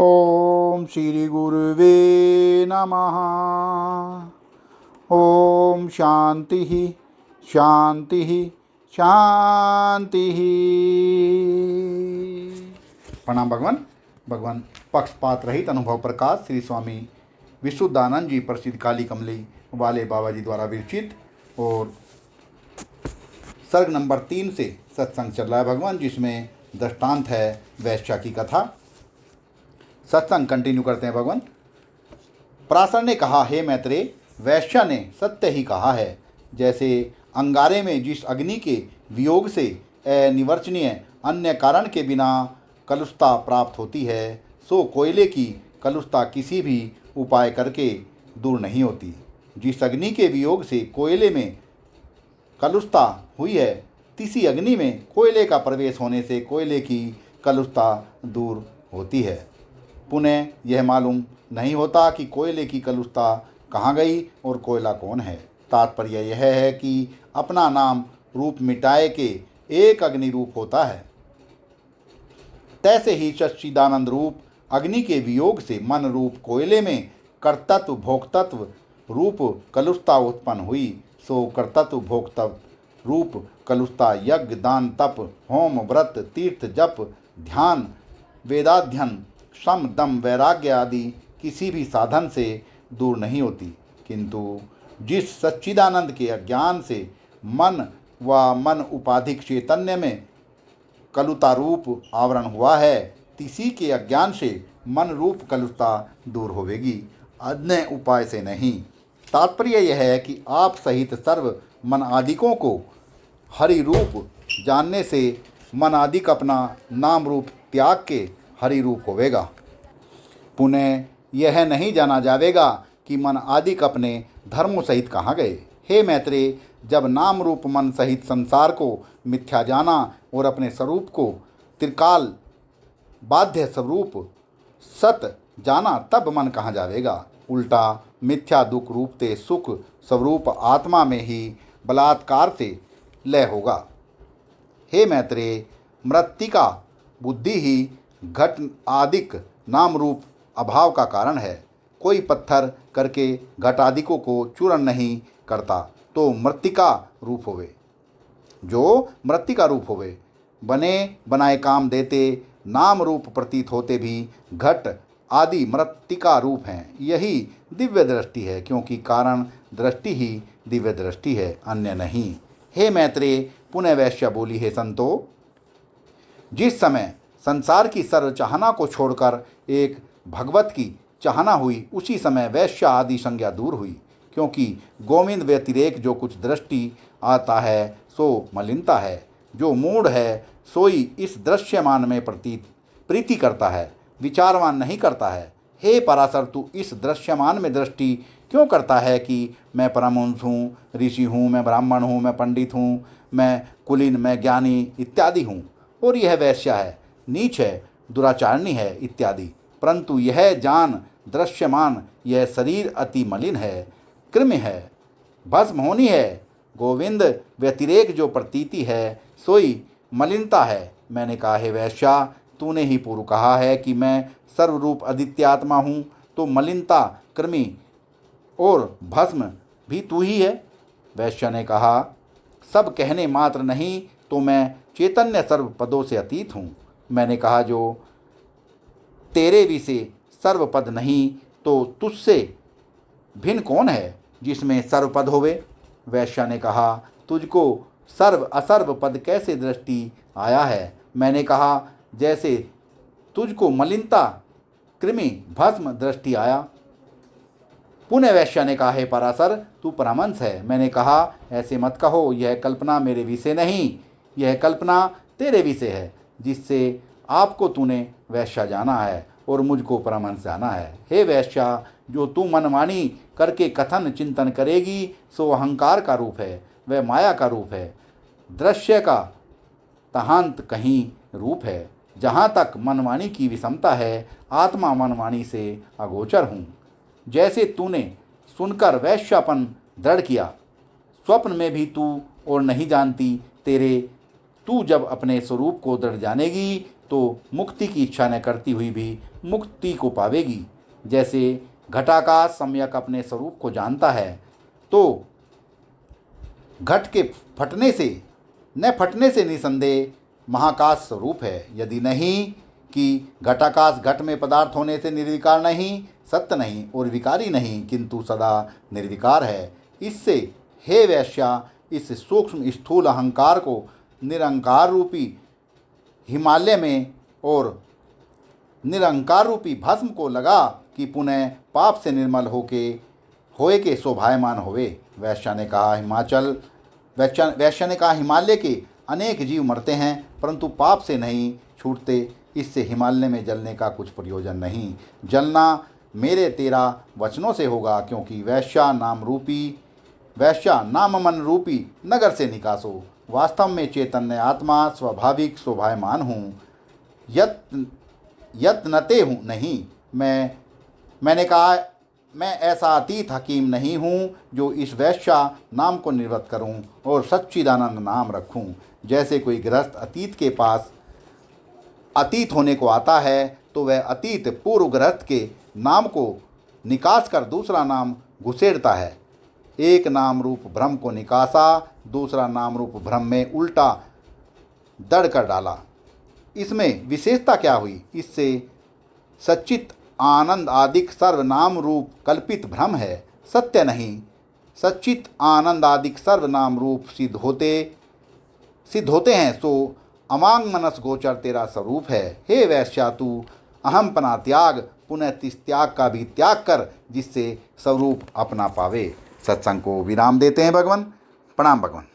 ओम श्री गुरुवे नमः। ओम शांति शांति शांति। प्रणाम भगवान। भगवान पक्षपात रहित अनुभव प्रकाश श्री स्वामी विशुद्धानंद जी प्रसिद्ध काली कमली वाले बाबा जी द्वारा विरचित और सर्ग नंबर 3 से सत्संग चल रहा है भगवान, जिसमें दृष्टांत है वैश्या की कथा। सत्संग कंटिन्यू करते हैं भगवान। पराशर ने कहा, हे मैत्रेय, वैश्या ने सत्य ही कहा है। जैसे अंगारे में जिस अग्नि के वियोग से अनिवर्चनीय अन्य कारण के बिना कलुषता प्राप्त होती है, सो कोयले की कलुषता किसी भी उपाय करके दूर नहीं होती। जिस अग्नि के वियोग से कोयले में कलुषता हुई है, तिसी अग्नि में कोयले का प्रवेश होने से कोयले की कलुषता दूर होती है। पुनः यह मालूम नहीं होता कि कोयले की कलुषता कहाँ गई और कोयला कौन है। तात्पर्य यह है कि अपना नाम रूप मिटाए के एक अग्नि रूप होता है। तैसे ही सच्चिदानंद रूप अग्नि के वियोग से मन रूप कोयले में कर्तत्व भोक्तत्व रूप कलुषता उत्पन्न हुई। सो कर्तत्व भोक्तत्व रूप कलुषता यज्ञ दान तप होम व्रत तीर्थ जप ध्यान वेदाध्ययन सम दम वैराग्य आदि किसी भी साधन से दूर नहीं होती। किंतु जिस सच्चिदानंद के अज्ञान से मन व मन उपाधिक चैतन्य में कलुता रूप आवरण हुआ है, तिसी के अज्ञान से मन रूप कलुता दूर होवेगी, अन्य उपाय से नहीं। तात्पर्य यह है कि आप सहित सर्व मन आदिकों को हरि रूप जानने से मन आदिक अपना नाम रूप त्याग के हरि रूप होवेगा। पुनः यह नहीं जाना जावेगा कि मन आदिक अपने धर्मों सहित कहाँ गए। हे मैत्रेय, जब नाम रूप मन सहित संसार को मिथ्या जाना और अपने स्वरूप को त्रिकाल बाध्य स्वरूप सत जाना, तब मन कहाँ जावेगा। उल्टा मिथ्या दुख रूप ते सुख स्वरूप आत्मा में ही बलात्कार से लय होगा। हे मैत्रेय, मृत्तिका बुद्धि ही घट आदिक नाम रूप अभाव का कारण है। कोई पत्थर करके घट आदिकों को चूर्ण नहीं करता तो मृत्तिका रूप होवे। जो मृत्तिका रूप होवे, बने बनाए काम देते नाम रूप प्रतीत होते भी घट आदि मृत्तिका रूप हैं। यही दिव्य दृष्टि है, क्योंकि कारण दृष्टि ही दिव्य दृष्टि है, अन्य नहीं। हे मैत्रेय, पुनः वैश्या बोली, हे संतो, जिस समय संसार की सर्व चाहना को छोड़कर एक भगवत की चाहना हुई, उसी समय वैश्या आदि संज्ञा दूर हुई। क्योंकि गोविंद व्यतिरेक जो कुछ दृष्टि आता है सो मलिनता है। जो मूढ़ है सोई इस दृश्यमान में प्रीति करता है, विचारवान नहीं करता है। हे पराशर, तू इस दृश्यमान में दृष्टि क्यों करता है कि मैं परमहंस हूँ, ऋषि हूँ, मैं ब्राह्मण हूँ, मैं पंडित हूँ, मैं कुलीन, मैं ज्ञानी इत्यादि हूँ, और यह वैश्या है, नीच है, दुराचारणी है इत्यादि। परंतु यह जान दृश्यमान यह शरीर अति मलिन है, कृमि है, भस्म होनी है। गोविंद व्यतिरेक जो प्रतीति है सोई मलिनता है। मैंने कहा, हे वैश्या, तूने ही पूर्व कहा है कि मैं सर्वरूप अदित्यात्मा हूँ, तो मलिनता कृमि और भस्म भी तू ही है। वैश्या ने कहा, सब कहने मात्र नहीं तो मैं चैतन्य सर्व पदों से अतीत हूँ। मैंने कहा, जो तेरे विषय सर्वपद नहीं तो तुझसे भिन्न कौन है जिसमें सर्वपद होवे। वैश्या ने कहा, तुझको सर्व असर्व पद कैसे दृष्टि आया है। मैंने कहा, जैसे तुझको मलिनता कृमि भस्म दृष्टि आया। पुनः वैश्या ने कहा, हे पराशर, तू परमहंस है। मैंने कहा, ऐसे मत कहो, यह कल्पना मेरे विषय नहीं, यह कल्पना तेरे विषय है, जिससे आपको तूने वैश्या जाना है और मुझको परमहंस जाना है। हे वैश्या, जो तू मनमानी करके कथन चिंतन करेगी सो अहंकार का रूप है, वह माया का रूप है, दृश्य का तहांत कहीं रूप है। जहाँ तक मनमानी की विषमता है, आत्मा मनमानी से अगोचर हूँ। जैसे तूने सुनकर वैश्यापन दृढ़ किया, स्वप्न में भी तू और नहीं जानती तेरे तू जब अपने स्वरूप को दृढ़ जानेगी तो मुक्ति की इच्छा न करती हुई भी मुक्ति को पावेगी। जैसे घटाकाश सम्यक अपने स्वरूप को जानता है, तो घट के फटने से निसंदेह महाकाश स्वरूप है। यदि नहीं कि घटाकाश घट में पदार्थ होने से निर्विकार नहीं, सत्य नहीं और विकारी नहीं, किंतु सदा निर्विकार है। इससे हे वैश्या, इस सूक्ष्म स्थूल अहंकार को निरंकार रूपी हिमालय में और निरंकार रूपी भस्म को लगा कि पुनः पाप से निर्मल होए के शोभायमान होवे। वैश्या ने कहा हिमालय के अनेक जीव मरते हैं, परंतु पाप से नहीं छूटते। इससे हिमालय में जलने का कुछ प्रयोजन नहीं। जलना मेरे तेरा वचनों से होगा, क्योंकि वैश्या नाम मन रूपी नगर से निकासो। वास्तव में चैतन्य आत्मा स्वाभाविक शोभायमान हूँ, यत्नते हूँ नहीं। मैंने कहा मैं ऐसा अतीत हकीम नहीं हूँ जो इस वैश्या नाम को निर्वत करूँ और सच्चिदानंद नाम रखूँ। जैसे कोई गृहस्थ अतीत के पास अतीत होने को आता है, तो वह अतीत पूर्व गृहस्थ के नाम को निकास कर दूसरा नाम घुसेड़ता है। एक नाम रूप भ्रम को निकासा, दूसरा नाम रूप भ्रम में उल्टा दड़ कर डाला। इसमें विशेषता क्या हुई? इससे सच्चित आनंद आदिक सर्वनाम रूप कल्पित भ्रम है, सत्य नहीं। सच्चित आनंद आदिक सर्वनाम रूप सिद्ध होते हैं, सो अमांग मनस गोचर तेरा स्वरूप है। हे वैश्या, तू अहमपना त्याग, पुनः तिस त्याग का भी त्याग कर, जिससे स्वरूप अपना पावे। सत्संग को विराम देते हैं भगवान। प्रणाम भगवान।